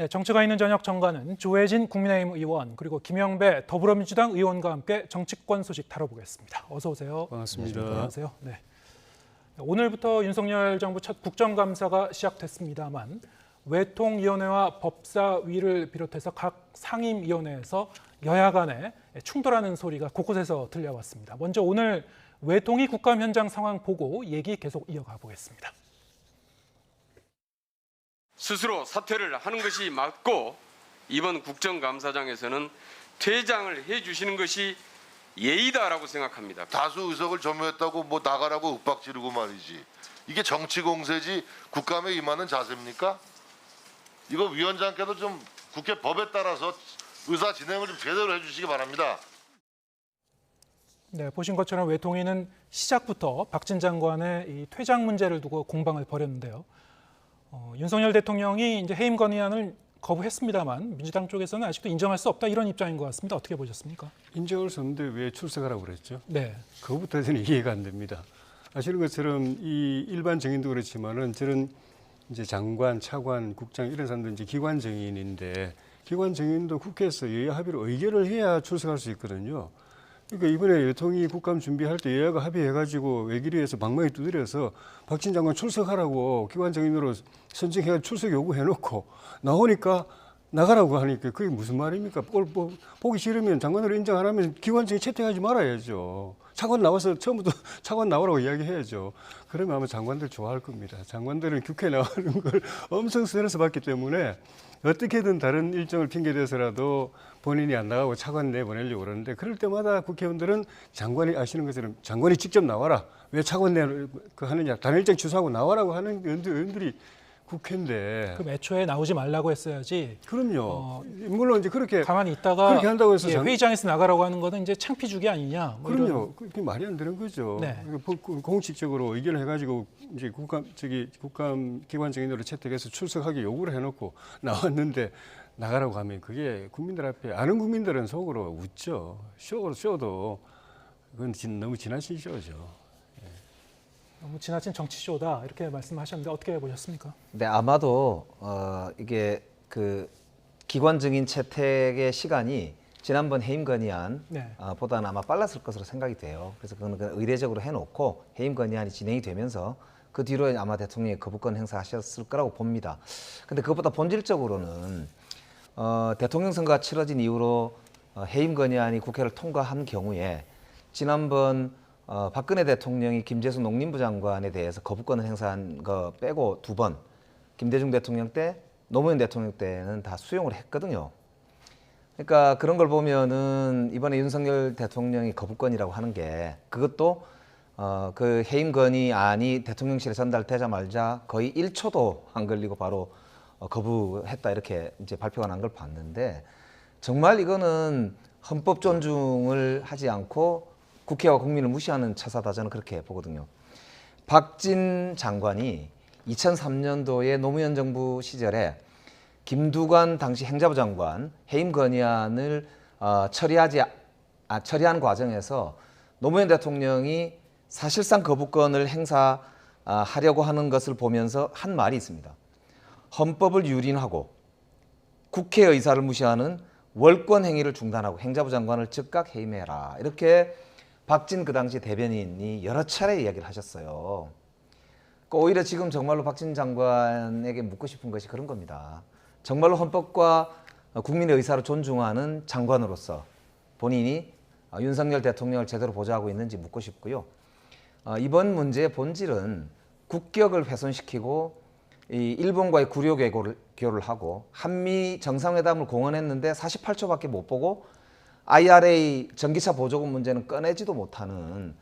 네, 정치가 있는 저녁 정가는 조혜진 국민의힘 의원 그리고 김영배 더불어민주당 의원과 함께 정치권 소식 다뤄보겠습니다. 어서 오세요. 반갑습니다. 네, 안녕하세요. 네. 오늘부터 윤석열 정부 첫 국정감사가 시작됐습니다만 외통위원회와 법사위를 비롯해서 각 상임위원회에서 여야 간에 충돌하는 소리가 곳곳에서 들려왔습니다. 먼저 오늘 외통위 국감 현장 상황 보고 얘기 계속 이어가 보겠습니다. 스스로 사퇴를 하는 것이 맞고 이번 국정감사장에서는 퇴장을 해주시는 것이 예의다라고 생각합니다. 다수 의석을 점유했다고 뭐 나가라고 윽박 지르고 말이지. 이게 정치 공세지 국감에 임하는 자세입니까? 이거 위원장께도 좀 국회 법에 따라서 의사 진행을 좀 제대로 해주시기 바랍니다. 네, 보신 것처럼 외통위는 시작부터 박진 장관의 이 퇴장 문제를 두고 공방을 벌였는데요. 윤석열 대통령이 이제 해임 건의안을 거부했습니다만 민주당 쪽에서는 아직도 인정할 수 없다 이런 입장인 것 같습니다. 어떻게 보셨습니까? 인정할 수 없는데 왜 출석하라고 그랬죠? 네. 그것부터 저는 이해가 안 됩니다. 아시는 것처럼 이 일반 정인도 그렇지만은 저는 이제 장관, 차관, 국장 이런 사람들 이제 기관 정인인데 기관 정인도 국회에서 여야 합의로 의결을 해야 출석할 수 있거든요. 그러니까 이번에 외통위 국감 준비할 때 여야가 합의해가지고 외길위에서 방망이 두드려서 박진 장관 출석하라고 기관 정인으로 선정해서 출석 요구해놓고 나오니까 나가라고 하니까 그게 무슨 말입니까? 보기 싫으면 장관으로 인정 안 하면 기관 정인 채택하지 말아야죠. 차관 나와서 처음부터 차관 나오라고 이야기해야죠. 그러면 아마 장관들 좋아할 겁니다. 장관들은 국회 나가는 걸 엄청 스트레스 받기 때문에 어떻게든 다른 일정을 핑계대서라도 본인이 안 나가고 차관 내보내려고 그러는데 그럴 때마다 국회의원들은 장관이 아시는 것처럼 장관이 직접 나와라. 왜 차관 하느냐. 단일정 취소하고 나와라고 하는 의원들이 국회인데. 그럼 애초에 나오지 말라고 했어야지. 그럼요. 물론 이제 그렇게 가만히 있다가 그렇게 한다고 해서 회의장에서 나가라고 하는 거는 이제 창피주기 아니냐. 뭐 그럼요. 그게 말이 안 되는 거죠. 네. 공식적으로 의견을 해가지고 이제 국감 기관 정인으로 채택해서 출석하기 요구를 해놓고 나왔는데 나가라고 하면 그게 국민들 앞에 아는 국민들은 속으로 웃죠. 쇼도 그건 너무 지나친 쇼죠. 너무 지나친 정치쇼다 이렇게 말씀하셨는데 어떻게 보셨습니까? 네, 아마도 이게 그 기관 증인 채택의 시간이 지난번 해임 건의안 네. 보다는 아마 빨랐을 것으로 생각이 돼요. 그래서 그건 의례적으로 해놓고 해임 건의안이 진행이 되면서 그 뒤로 아마 대통령이 거부권 행사하셨을 거라고 봅니다. 근데 그것보다 본질적으로는 대통령 선거가 치러진 이후로 해임 건의안이 국회를 통과한 경우에 지난번 박근혜 대통령이 김재수 농림부 장관에 대해서 거부권을 행사한 거 빼고 2번, 김대중 대통령 때, 노무현 대통령 때는 다 수용을 했거든요. 그러니까 그런 걸 보면은 이번에 윤석열 대통령이 거부권이라고 하는 게 그것도 그 해임 건의안이 대통령실에 전달되자마자 거의 1초도 안 걸리고 바로 거부했다 이렇게 이제 발표가 난 걸 봤는데 정말 이거는 헌법 존중을 하지 않고 국회와 국민을 무시하는 처사다 저는 그렇게 보거든요. 박진 장관이 2003년도에 노무현 정부 시절에 김두관 당시 행자부 장관 해임 건의안을 처리한 과정에서 노무현 대통령이 사실상 거부권을 행사하려고 하는 것을 보면서 한 말이 있습니다. 헌법을 유린하고 국회 의사를 무시하는 월권 행위를 중단하고 행자부 장관을 즉각 해임해라. 이렇게 박진 그 당시 대변인이 여러 차례 이야기를 하셨어요. 오히려 지금 정말로 박진 장관에게 묻고 싶은 것이 그런 겁니다. 정말로 헌법과 국민의 의사를 존중하는 장관으로서 본인이 윤석열 대통령을 제대로 보좌하고 있는지 묻고 싶고요. 이번 문제의 본질은 국격을 훼손시키고 이 일본과의 구려 교류를 하고 한미 정상회담을 공언했는데 48초밖에 못 보고 IRA 전기차 보조금 문제는 꺼내지도 못하는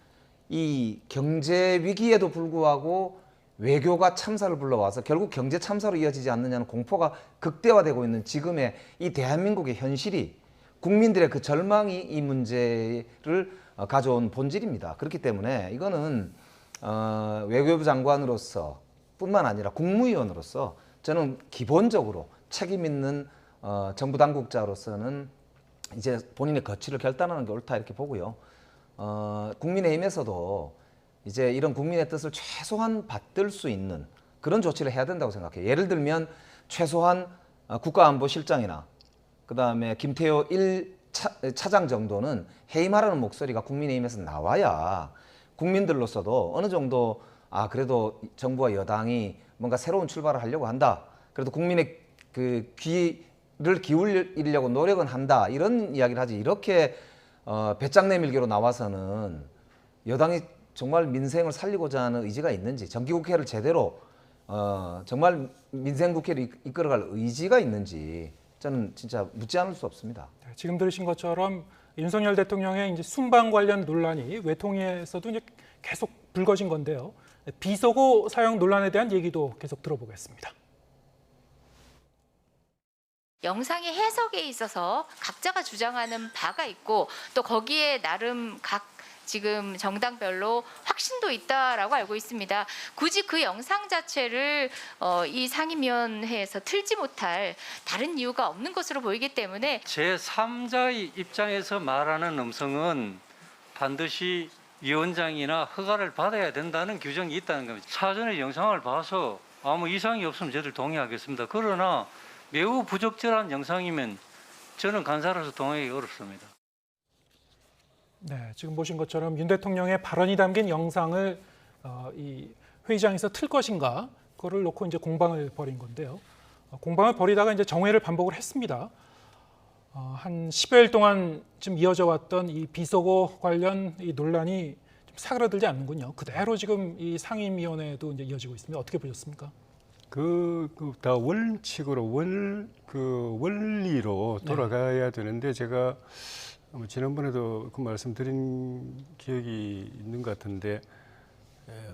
이 경제 위기에도 불구하고 외교가 참사를 불러와서 결국 경제 참사로 이어지지 않느냐는 공포가 극대화되고 있는 지금의 이 대한민국의 현실이 국민들의 그 절망이 이 문제를 가져온 본질입니다. 그렇기 때문에 이거는 외교부 장관으로서 뿐만 아니라 국무위원으로서 저는 기본적으로 책임 있는 정부 당국자로서는 이제 본인의 거취를 결단하는 게 옳다 이렇게 보고요. 국민의힘에서도 이제 이런 국민의 뜻을 최소한 받들 수 있는 그런 조치를 해야 된다고 생각해요. 예를 들면 최소한 국가안보실장이나 그다음에 김태호 1차장 정도는 해임하라는 목소리가 국민의힘에서 나와야 국민들로서도 어느 정도 그래도 정부와 여당이 뭔가 새로운 출발을 하려고 한다. 그래도 국민의 그 귀를 기울이려고 노력은 한다. 이런 이야기를 하지. 이렇게 배짱 내밀기로 나와서는 여당이 정말 민생을 살리고자 하는 의지가 있는지, 정기국회를 제대로 정말 민생국회를 이끌어갈 의지가 있는지 저는 진짜 묻지 않을 수 없습니다. 네, 지금 들으신 것처럼 윤석열 대통령의 이제 순방 관련 논란이 외통위에서도 이제 계속 불거진 건데요. 비속어 사용 논란에 대한 얘기도 계속 들어보겠습니다. 영상의 해석에 있어서 각자가 주장하는 바가 있고 또 거기에 나름 각 지금 정당별로 확신도 있다라고 알고 있습니다. 굳이 그 영상 자체를 이 상임위원회에서 틀지 못할 다른 이유가 없는 것으로 보이기 때문에 제3자의 입장에서 말하는 음성은 반드시 위원장이나 허가를 받아야 된다는 규정이 있다는 겁니다. 사전에 영상을 봐서 아무 이상이 없으면 저들 동의하겠습니다. 그러나 매우 부적절한 영상이면 저는 간사로서 동의하기 어렵습니다. 네, 지금 보신 것처럼 윤 대통령의 발언이 담긴 영상을 이 회의장에서 틀 것인가, 그거를 놓고 이제 공방을 벌인 건데요. 공방을 벌이다가 이제 정회를 반복을 했습니다. 한 10여일 동안 좀 이어져 왔던 이 비속어 관련 이 논란이 좀 사그라들지 않는군요. 그대로 지금 이 상임위원회도 이제 이어지고 있습니다. 어떻게 보셨습니까? 다 원칙으로 원리로 돌아가야 되는데 제가 지난번에도 그 말씀드린 기억이 있는 것 같은데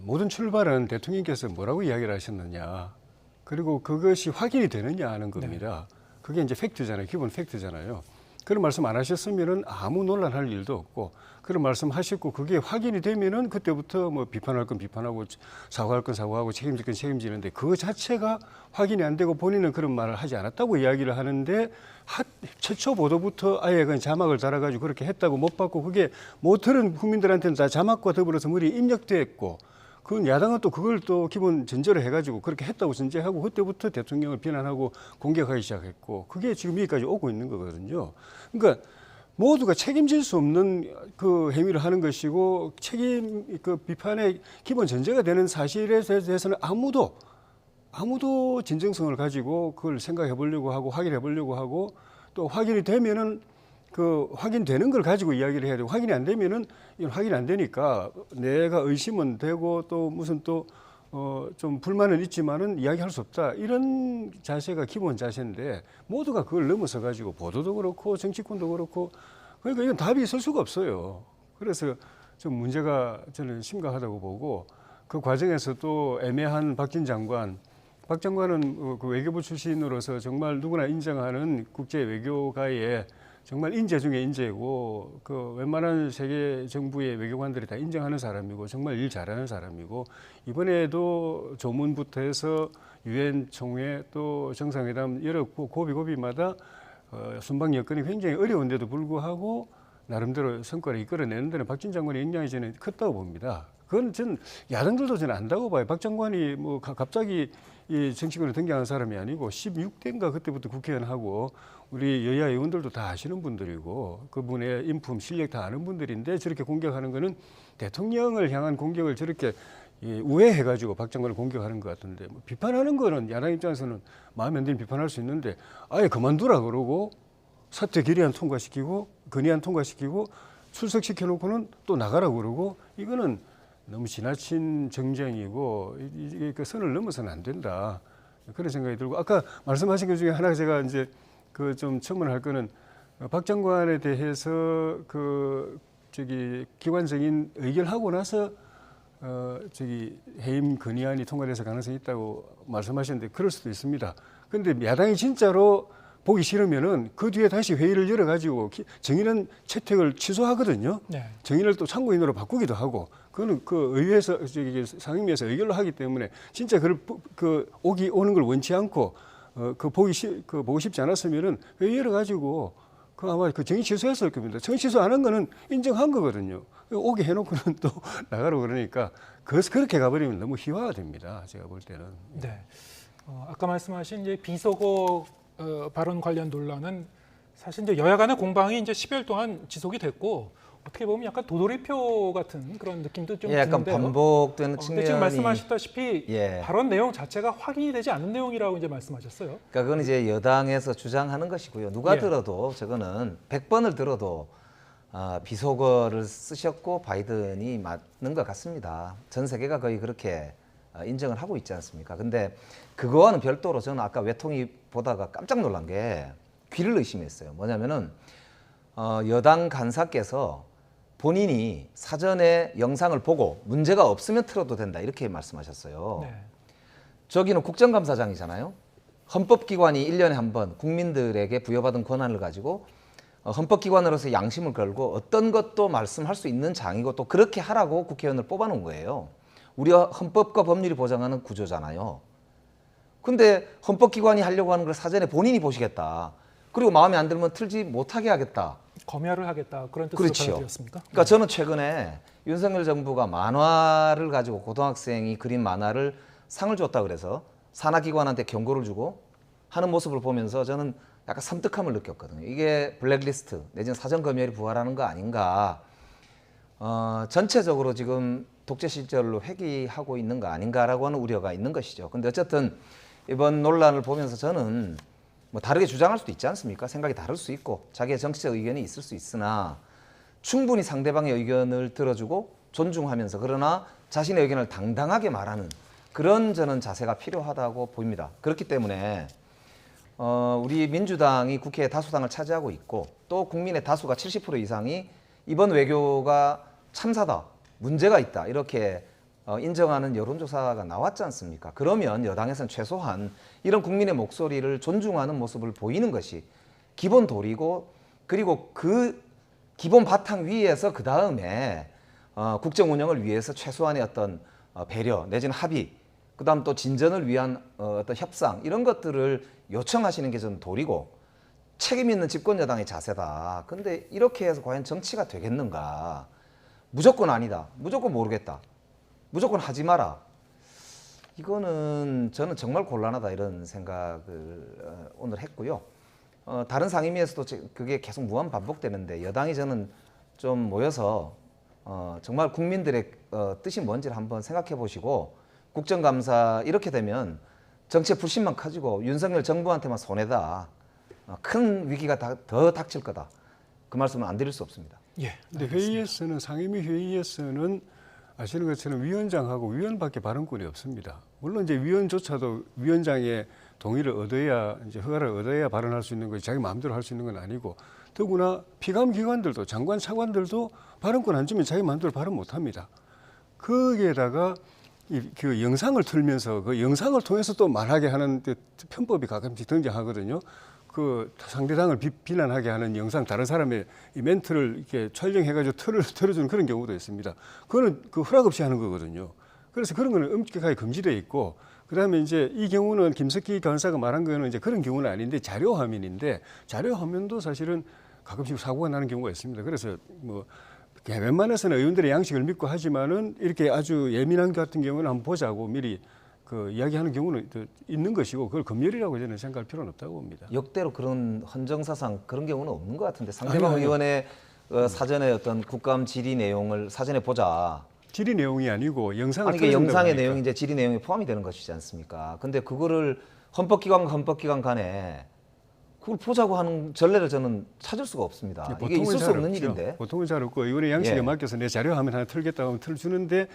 모든 출발은 대통령께서 뭐라고 이야기를 하셨느냐, 그리고 그것이 확인이 되느냐 하는 겁니다. 그게 이제 팩트잖아요. 기본 팩트잖아요. 그런 말씀 안 하셨으면은 아무 논란할 일도 없고, 그런 말씀 하셨고 그게 확인이 되면은 그때부터 뭐 비판할 건 비판하고 사과할 건 사과하고 책임질 건 책임지는데, 그거 자체가 확인이 안 되고 본인은 그런 말을 하지 않았다고 이야기를 하는데 최초 보도부터 아예 그냥 자막을 달아가지고 그렇게 했다고 못 받고, 그게 못 들은 국민들한테는 다 자막과 더불어서 머리에 입력됐고, 그 야당은 또 그걸 또 기본 전제로 해가지고 그렇게 했다고 전제하고 그때부터 대통령을 비난하고 공격하기 시작했고, 그게 지금 여기까지 오고 있는 거거든요. 그러니까 모두가 책임질 수 없는 그 행위를 하는 것이고, 그 비판의 기본 전제가 되는 사실에 대해서는 아무도 진정성을 가지고 그걸 생각해 보려고 하고 확인해 보려고 하고, 또 확인이 되면은 그 확인되는 걸 가지고 이야기를 해야 되고, 확인이 안 되면은 이건 확인이 안 되니까 내가 의심은 되고 또 무슨 또 좀 불만은 있지만은 이야기할 수 없다, 이런 자세가 기본 자세인데 모두가 그걸 넘어서 가지고 보도도 그렇고 정치권도 그렇고, 그러니까 이건 답이 있을 수가 없어요. 그래서 좀 문제가 저는 심각하다고 보고, 그 과정에서 또 애매한 박 장관은 그 외교부 출신으로서 정말 누구나 인정하는 국제 외교가의 정말 인재 중에 인재고, 그 웬만한 세계 정부의 외교관들이 다 인정하는 사람이고, 정말 일 잘하는 사람이고, 이번에도 조문부터 해서 유엔 총회 또 정상회담 여러 고비고비마다 순방 여건이 굉장히 어려운데도 불구하고 나름대로 성과를 이끌어내는 데는 박 장관의 역량이 저는 컸다고 봅니다. 그건 전 야당들도 저는 안다고 봐요. 박 장관이 뭐 갑자기 이 정치권에 등장한 사람이 아니고 16대인가 그때부터 국회의원하고 우리 여야 의원들도 다 아시는 분들이고, 그분의 인품 실력 다 아는 분들인데 저렇게 공격하는 거는 대통령을 향한 공격을 저렇게 우회해가지고 박 장관을 공격하는 것 같은데, 뭐 비판하는 거는 야당 입장에서는 마음에 안 들면 비판할 수 있는데 아예 그만두라 그러고 사퇴 결의안 통과시키고 건의안 통과시키고 출석시켜놓고는 또 나가라고 그러고, 이거는 너무 지나친 정쟁이고 이게 그 선을 넘어서는 안 된다, 그런 생각이 들고, 아까 말씀하신 것 중에 하나 제가 이제 그 좀 첨언할 거는 박 장관에 대해서 기관적인 의결하고 나서 해임 건의안이 통과돼서 가능성이 있다고 말씀하셨는데 그럴 수도 있습니다. 그런데 야당이 진짜로 보기 싫으면은 그 뒤에 다시 회의를 열어가지고 정인은 채택을 취소하거든요. 네. 정인을 또 참고인으로 바꾸기도 하고, 그거는 그 의회에서 상임위에서 의결로 하기 때문에 진짜 오는 걸 원치 않고 보고 싶지 않았으면은 회의 열어가지고 아마 정인 취소했을 겁니다. 정인 취소 안 한 거는 인정한 거거든요. 오게 해놓고는 또 나가라고 그러니까 그렇게 가버리면 너무 희화가 됩니다. 제가 볼 때는. 네. 아까 말씀하신 이제 비속어 발언 관련 논란은 사실 이제 여야 간의 공방이 이제 10여일 동안 지속이 됐고 어떻게 보면 약간 도돌이표 같은 그런 느낌도 좀 예, 약간 드는데요. 반복되는 근데 측면이 지금 말씀하셨다시피 예. 발언 내용 자체가 확인이 되지 않은 내용이라고 이제 말씀하셨어요. 그러니까 그건 이제 여당에서 주장하는 것이고요. 누가 예. 들어도 저거는 100번을 들어도 비속어를 쓰셨고 바이든이 맞는 것 같습니다. 전 세계가 거의 그렇게 인정을 하고 있지 않습니까? 근데 그거와는 별도로 저는 아까 외통위 보다가 깜짝 놀란 게 귀를 의심했어요. 뭐냐면은 여당 간사께서 본인이 사전에 영상을 보고 문제가 없으면 틀어도 된다 이렇게 말씀하셨어요. 네. 저기는 국정감사장이잖아요. 헌법기관이 1년에 한 번 국민들에게 부여받은 권한을 가지고 헌법기관으로서 양심을 걸고 어떤 것도 말씀할 수 있는 장이고 또 그렇게 하라고 국회의원을 뽑아놓은 거예요. 우리가 헌법과 법률이 보장하는 구조잖아요. 근데 헌법기관이 하려고 하는 걸 사전에 본인이 보시겠다. 그리고 마음에 안 들면 틀지 못하게 하겠다. 검열을 하겠다 그런 뜻으로 그렇죠. 받아들였습니까? 그러니까 저는 최근에 윤석열 정부가 만화를 가지고 고등학생이 그린 만화를 상을 줬다 그래서 산하기관한테 경고를 주고 하는 모습을 보면서 저는 약간 섬뜩함을 느꼈거든요. 이게 블랙리스트 내지는 사전 검열이 부활하는 거 아닌가. 전체적으로 지금 독재 시절로 회귀하고 있는 거 아닌가라고 하는 우려가 있는 것이죠. 근데 어쨌든 이번 논란을 보면서 저는 뭐 다르게 주장할 수도 있지 않습니까? 생각이 다를 수 있고 자기의 정치적 의견이 있을 수 있으나 충분히 상대방의 의견을 들어주고 존중하면서 그러나 자신의 의견을 당당하게 말하는 그런 저는 자세가 필요하다고 보입니다. 그렇기 때문에 우리 민주당이 국회의 다수당을 차지하고 있고 또 국민의 다수가 70% 이상이 이번 외교가 참사다, 문제가 있다 이렇게 인정하는 여론조사가 나왔지 않습니까? 그러면 여당에서는 최소한 이런 국민의 목소리를 존중하는 모습을 보이는 것이 기본 도리고 그리고 그 기본 바탕 위에서 그 다음에 국정 운영을 위해서 최소한의 어떤 배려 내지는 합의 그 다음 또 진전을 위한 어떤 협상 이런 것들을 요청하시는 게 저는 도리고 책임 있는 집권 여당의 자세다. 근데 이렇게 해서 과연 정치가 되겠는가? 무조건 아니다. 무조건 모르겠다. 무조건 하지 마라. 이거는 저는 정말 곤란하다 이런 생각을 오늘 했고요. 다른 상임위에서도 그게 계속 무한 반복되는데 여당이 저는 좀 모여서 정말 국민들의 뜻이 뭔지를 한번 생각해 보시고 국정감사 이렇게 되면 정치의 불신만 커지고 윤석열 정부한테만 손해다. 큰 위기가 더 닥칠 거다. 그 말씀은 안 드릴 수 없습니다. 예. 근데 회의에서는 상임위 회의에서는 아시는 것처럼 위원장하고 위원밖에 발언권이 없습니다. 물론 이제 위원조차도 위원장의 동의를 얻어야 이제 허가를 얻어야 발언할 수 있는 것이 자기 마음대로 할 수 있는 건 아니고 더구나 피감 기관들도 장관 차관들도 발언권 안 주면 자기 마음대로 발언 못 합니다. 거기에다가 그 영상을 틀면서 그 영상을 통해서 또 말하게 하는 편법이 가끔씩 등장하거든요. 그 상대당을 비난하게 하는 영상 다른 사람의 이 멘트를 이렇게 촬영해가지고 틀어주는 그런 경우도 있습니다. 그거는 그 허락 없이 하는 거거든요. 그래서 그런 거는 엄격하게 금지되어 있고 그다음에 이제 이 경우는 김석기 간사가 말한 거는 이제 그런 경우는 아닌데 자료 화면인데 자료 화면도 사실은 가끔씩 사고가 나는 경우가 있습니다. 그래서 뭐 웬만해서는 의원들의 양식을 믿고 하지만은 이렇게 아주 예민한 것 같은 경우는 한번 보자고 미리 그 이야기하는 경우는 있는 것이고 그걸 검열이라고 저는 생각할 필요는 없다고 봅니다. 역대로 그런 헌정사상 그런 경우는 없는 것 같은데 상대방 아니요. 의원의 사전에 어떤 국감 질의 내용을 사전에 보자. 질의 내용이 아니고 영상을 아니, 이게 틀어준다고 영상의 하니까. 내용이 이제 질의 내용이 포함이 되는 것이지 않습니까? 근데 그거를 헌법기관 간에 그걸 보자고 하는 전례를 저는 찾을 수가 없습니다. 이게 있을 수 없는 일인데. 보통은 잘 없고 의원의 양식에 예. 맡겨서 내 자료 화면 하나 틀겠다고 하면 틀어주는데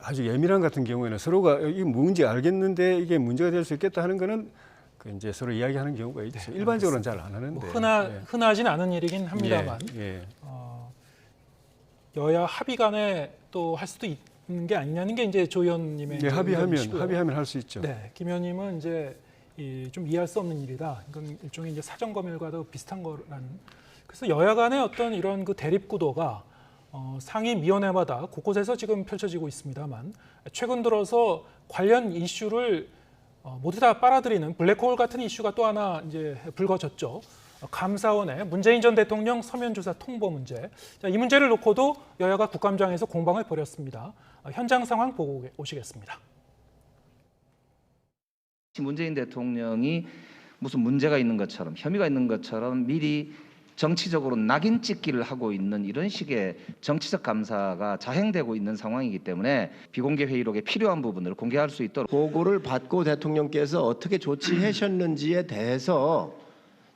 아주 예민한 같은 경우에는 서로가 이게 뭔지 알겠는데 이게 문제가 될 수 있겠다 하는 거는 그 이제 서로 이야기하는 경우가 있죠. 일반적으로는 잘 안 하는데. 뭐 흔하진 않은 일이긴 합니다만 예. 여야 합의 간에 또 할 수도 있는 게 아니냐는 게 이제 조 의원님의 예, 의견이시고요. 합의하면 할 수 있죠. 네, 김 의원님은 이제 좀 이해할 수 없는 일이다. 이건 일종의 이제 사전 검열과도 비슷한 거라는. 그래서 여야 간의 어떤 이런 그 대립 구도가 상임위원회마다 곳곳에서 지금 펼쳐지고 있습니다만 최근 들어서 관련 이슈를 모두 다 빨아들이는 블랙홀 같은 이슈가 또 하나 이제 불거졌죠. 감사원의 문재인 전 대통령 서면 조사 통보 문제. 자, 이 문제를 놓고도 여야가 국감장에서 공방을 벌였습니다. 현장 상황 보고 오시겠습니다. 문재인 대통령이 무슨 문제가 있는 것처럼 혐의가 있는 것처럼 미리 정치적으로 낙인 찍기를 하고 있는 이런 식의 정치적 감사가 자행되고 있는 상황이기 때문에 비공개 회의록에 필요한 부분을 공개할 수 있도록 보고를 받고 대통령께서 어떻게 조치하셨는지에 대해서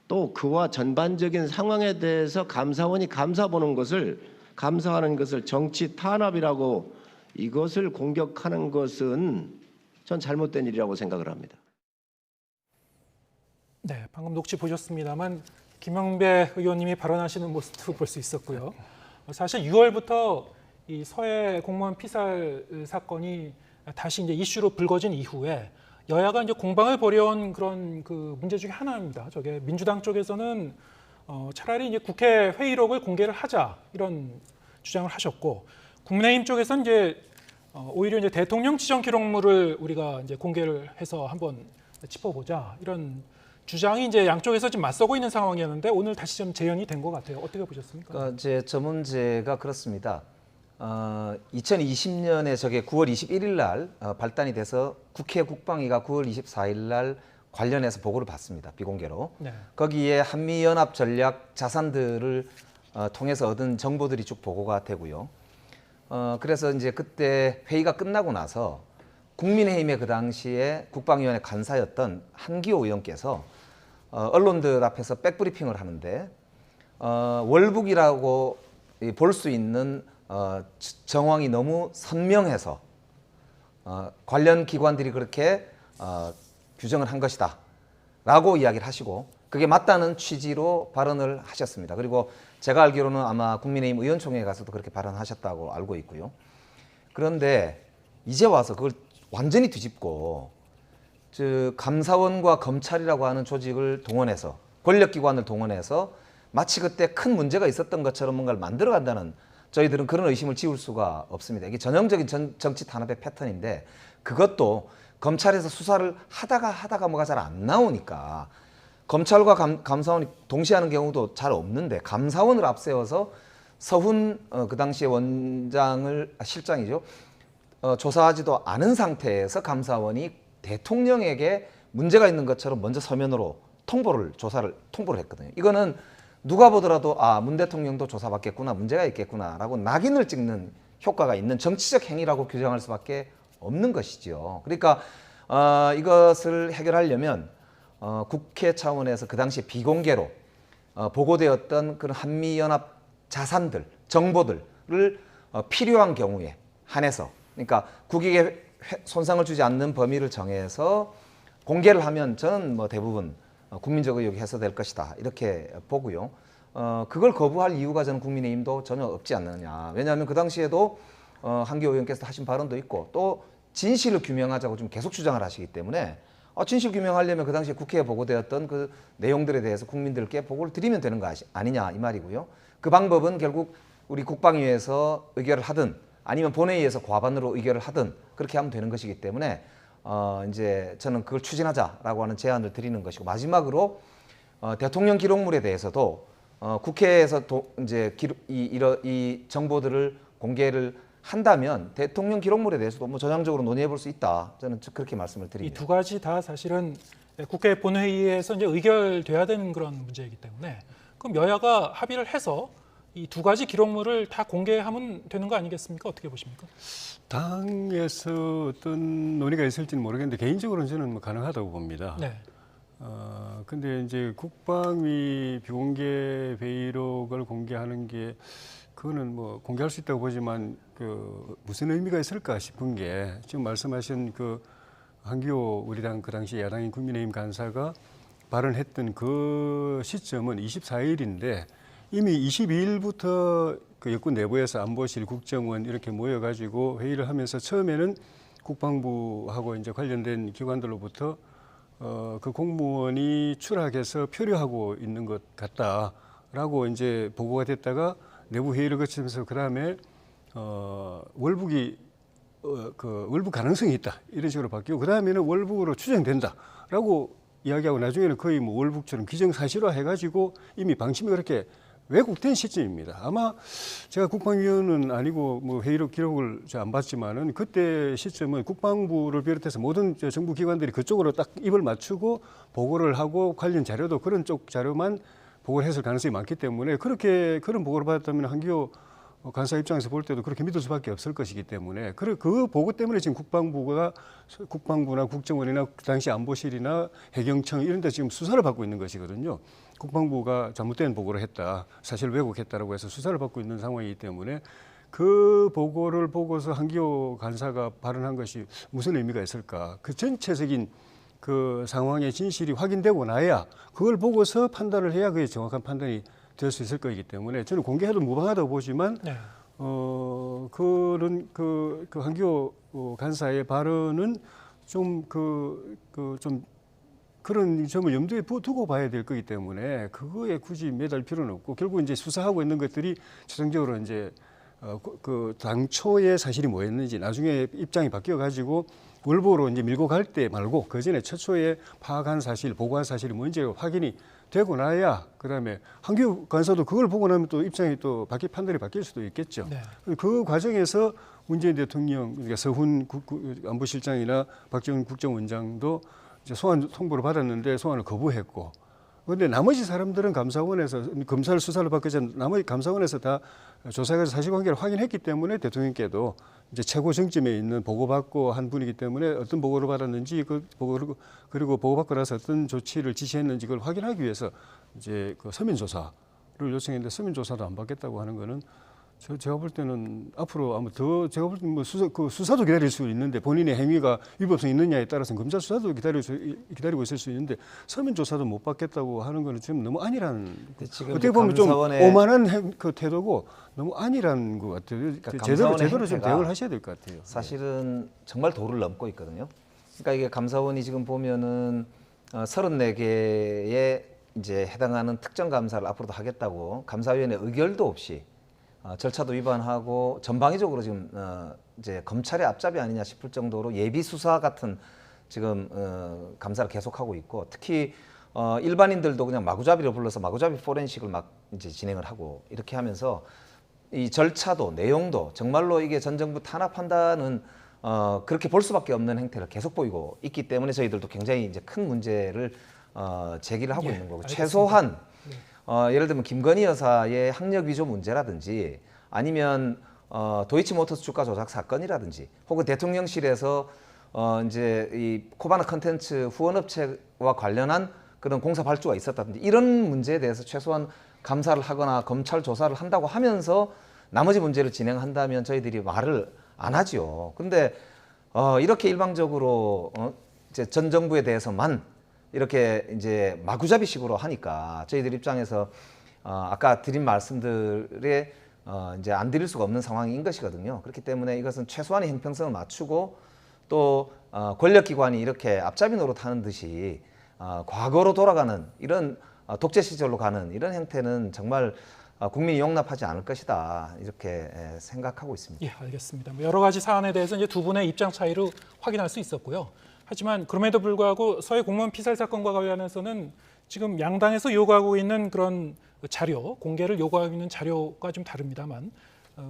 또 그와 전반적인 상황에 대해서 감사원이 감사하는 것을 정치 탄압이라고 이것을 공격하는 것은 전 잘못된 일이라고 생각을 합니다. 네, 방금 녹취 보셨습니다만 김영배 의원님이 발언하시는 모습도 볼 수 있었고요. 사실 6월부터 이 서해 공무원 피살 사건이 다시 이제 이슈로 불거진 이후에 여야가 이제 공방을 벌여온 그런 그 문제 중에 하나입니다. 저게 민주당 쪽에서는 차라리 이제 국회 회의록을 공개를 하자 이런 주장을 하셨고, 국민의힘 쪽에서는 이제 오히려 이제 대통령 지정 기록물을 우리가 이제 공개를 해서 한번 짚어보자 이런 주장이 이제 양쪽에서 지금 맞서고 있는 상황이었는데 오늘 다시 좀 재연이 된 것 같아요. 어떻게 보셨습니까? 그러니까 이제 저 문제가 그렇습니다. 2020년에 저게 9월 21일 날 발단이 돼서 국회 국방위가 9월 24일 날 관련해서 보고를 받습니다. 비공개로. 네. 거기에 한미연합 전략 자산들을 통해서 얻은 정보들이 쭉 보고가 되고요. 그래서 이제 그때 회의가 끝나고 나서 국민의힘의 그 당시에 국방위원회 간사였던 한기호 의원께서 언론들 앞에서 백브리핑을 하는데 월북이라고 볼 수 있는 정황이 너무 선명해서 관련 기관들이 그렇게 규정을 한 것이다 라고 이야기를 하시고 그게 맞다는 취지로 발언을 하셨습니다. 그리고 제가 알기로는 아마 국민의힘 의원총회에 가서도 그렇게 발언하셨다고 알고 있고요. 그런데 이제 와서 그걸 완전히 뒤집고 감사원과 검찰이라고 하는 조직을 동원해서 권력기관을 동원해서 마치 그때 큰 문제가 있었던 것처럼 뭔가를 만들어간다는 저희들은 그런 의심을 지울 수가 없습니다. 이게 전형적인 정치 탄압의 패턴인데 그것도 검찰에서 수사를 하다가 뭐가 잘 안 나오니까 검찰과 감사원이 동시에 하는 경우도 잘 없는데 감사원을 앞세워서 서훈 그 당시에 실장이죠. 조사하지도 않은 상태에서 감사원이 대통령에게 문제가 있는 것처럼 먼저 서면으로 통보를 했거든요. 이거는 누가 보더라도 문 대통령도 조사받겠구나, 문제가 있겠구나라고 낙인을 찍는 효과가 있는 정치적 행위라고 규정할 수밖에 없는 것이죠. 그러니까 이것을 해결하려면 국회 차원에서 그 당시 비공개로 보고되었던 그런 한미연합 자산들, 정보들을 필요한 경우에 한해서 그러니까 국익에 손상을 주지 않는 범위를 정해서 공개를 하면 저는 뭐 대부분 국민적 의혹이 해소될 것이다 이렇게 보고요. 그걸 거부할 이유가 저는 국민의힘도 전혀 없지 않느냐. 왜냐하면 그 당시에도 한기호 의원께서 하신 발언도 있고 또 진실을 규명하자고 좀 계속 주장을 하시기 때문에 진실 규명하려면 그 당시에 국회에 보고되었던 그 내용들에 대해서 국민들께 보고를 드리면 되는 거 아니냐 이 말이고요. 그 방법은 결국 우리 국방위에서 의결을 하든 아니면 본회의에서 과반으로 의결을 하든 그렇게 하면 되는 것이기 때문에 이제 저는 그걸 추진하자라고 하는 제안을 드리는 것이고 마지막으로 대통령 기록물에 대해서도 국회에서 이제 이 정보들을 공개를 한다면 대통령 기록물에 대해서도 뭐 전향적으로 논의해 볼 수 있다. 저는 그렇게 말씀을 이 드립니다. 두 가지 다 사실은 국회 본회의에서 이제 의결돼야 되는 그런 문제이기 때문에 그럼 여야가 합의를 해서 이 두 가지 기록물을 다 공개하면 되는 거 아니겠습니까? 어떻게 보십니까? 당에서 어떤 논의가 있을지는 모르겠는데 개인적으로는 저는 뭐 가능하다고 봅니다. 네. 근데 이제 국방위 비공개 회의록을 공개하는 게 그거는 뭐 공개할 수 있다고 보지만 그 무슨 의미가 있을까 싶은 게 지금 말씀하신 그 한기호 우리 당 그 당시 야당인 국민의힘 간사가 발언했던 그 시점은 24일인데 이미 22일부터 그 여권 내부에서 안보실, 국정원 이렇게 모여가지고 회의를 하면서 처음에는 국방부하고 이제 관련된 기관들로부터 그 공무원이 추락해서 표류하고 있는 것 같다라고 이제 보고가 됐다가 내부 회의를 거치면서 그 다음에 월북이 월북 가능성이 있다 이런 식으로 바뀌고 그 다음에는 월북으로 추정된다라고 이야기하고 나중에는 거의 뭐 월북처럼 기정사실화 해가지고 이미 방침이 그렇게 왜곡된 시점입니다. 아마 제가 국방위원은 아니고 뭐 회의록 기록을 안 봤지만은 그때 시점은 국방부를 비롯해서 모든 정부 기관들이 그쪽으로 딱 입을 맞추고 보고를 하고 관련 자료도 그런 쪽 자료만 보고를 했을 가능성이 많기 때문에 그렇게 그런 보고를 받았다면 한기호 간사 입장에서 볼 때도 그렇게 믿을 수밖에 없을 것이기 때문에 그 보고 때문에 지금 국방부나 국정원이나 그 당시 안보실이나 해경청 이런 데 지금 수사를 받고 있는 것이거든요. 국방부가 잘못된 보고를 했다, 사실 왜곡했다라고 해서 수사를 받고 있는 상황이기 때문에 그 보고를 보고서 한기호 간사가 발언한 것이 무슨 의미가 있을까? 그 전체적인 그 상황의 진실이 확인되고 나야 그걸 보고서 판단을 해야 그게 정확한 판단이 될 수 있을 거이기 때문에 저는 공개해도 무방하다고 보지만 네. 그런 그 한기호 간사의 발언은 좀 그런 점을 염두에 두고 봐야 될 거기 때문에 그거에 굳이 매달 필요는 없고 결국 이제 수사하고 있는 것들이 최종적으로 이제 그 당초에 사실이 뭐였는지 나중에 입장이 바뀌어 가지고 월보로 이제 밀고 갈 때 말고 그 전에 최초에 파악한 사실, 보고한 사실이 뭔지 확인이 되고 나야 그다음에 한기호 간사도 그걸 보고 나면 또 입장이 또 판단이 바뀔 수도 있겠죠. 네. 그 과정에서 문재인 대통령, 그러니까 서훈 안보실장이나 박지원 국정원장도 이제 소환 통보를 받았는데 소환을 거부했고, 그런데 나머지 사람들은 감사원에서 검찰 수사를 받기 전 나머지 감사원에서 다 조사해서 사실관계를 확인했기 때문에 대통령께도 이제 최고 정점에 있는 보고받고 한 분이기 때문에 어떤 보고를 받았는지 그리고 보고받고 나서 어떤 조치를 지시했는지 그걸 확인하기 위해서 이제 그 서면 조사를 요청했는데 서면 조사도 안 받겠다고 하는 거는 제가 볼 때는 앞으로 아마 더 제가 볼 때는 뭐 수사도 기다릴 수 있는데 본인의 행위가 위법성이 있느냐에 따라서는 검찰 수사도 기다리고 있을 수 있는데 서면 조사도 못 받겠다고 하는 거는 지금 너무 안일한, 어떻게 보면 좀 오만한 그 태도고 너무 안일한 것 같아요. 그러니까 제대로 좀 대응을 하셔야 될 것 같아요. 사실은 정말 도를 넘고 있거든요. 그러니까 이게 감사원이 지금 보면은 34개에 이제 해당하는 특정 감사를 앞으로도 하겠다고 감사위원회 의결도 없이 절차도 위반하고 전방위적으로 지금 이제 검찰의 앞잡이 아니냐 싶을 정도로 예비 수사 같은 지금 감사를 계속하고 있고, 특히 일반인들도 그냥 마구잡이로 불러서 마구잡이 포렌식을 막 이제 진행을 하고 이렇게 하면서 이 절차도 내용도 정말로 이게 전 정부 탄압한다는 그렇게 볼 수밖에 없는 행태를 계속 보이고 있기 때문에 저희들도 굉장히 이제 큰 문제를 제기를 하고 있는 거고, 알겠습니다. 최소한 예를 들면 김건희 여사의 학력 위조 문제라든지 아니면 도이치모터스 주가 조작 사건이라든지 혹은 대통령실에서 이제 이 코바나 컨텐츠 후원업체와 관련한 그런 공사 발주가 있었다든지 이런 문제에 대해서 최소한 감사를 하거나 검찰 조사를 한다고 하면서 나머지 문제를 진행한다면 저희들이 말을 안 하죠. 그런데 이렇게 일방적으로 이제 전 정부에 대해서만 이렇게 이제 마구잡이식으로 하니까 저희들 입장에서 아까 드린 말씀들에 이제 안 드릴 수가 없는 상황인 것이거든요. 그렇기 때문에 이것은 최소한의 형평성을 맞추고 또 권력기관이 이렇게 앞잡이 노릇하는 듯이 과거로 돌아가는 이런 독재 시절로 가는 이런 형태는 정말 국민이 용납하지 않을 것이다, 이렇게 생각하고 있습니다. 예, 알겠습니다. 여러 가지 사안에 대해서 이제 두 분의 입장 차이를 확인할 수 있었고요. 하지만 그럼에도 불구하고 서해 공무원 피살 사건과 관련해서는 지금 양당에서 요구하고 있는 그런 자료, 공개를 요구하고 있는 자료가 좀 다릅니다만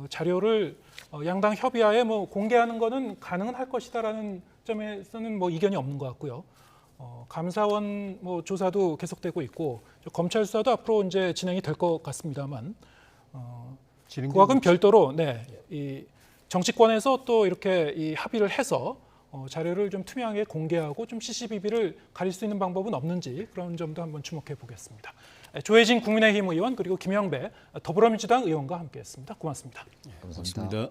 자료를 양당 협의하에 뭐 공개하는 거는 가능은 할 것이다라는 점에서는 뭐 이견이 없는 것 같고요. 감사원 뭐 조사도 계속되고 있고 검찰 수사도 앞으로 이제 진행이 될 것 같습니다만 그와는 별도로 이 정치권에서 또 이렇게 이 합의를 해서 자료를 좀 투명하게 공개하고 좀 시시비비를 가릴 수 있는 방법은 없는지 그런 점도 한번 주목해 보겠습니다. 조혜진 국민의힘 의원 그리고 김영배 더불어민주당 의원과 함께했습니다. 고맙습니다. 감사합니다.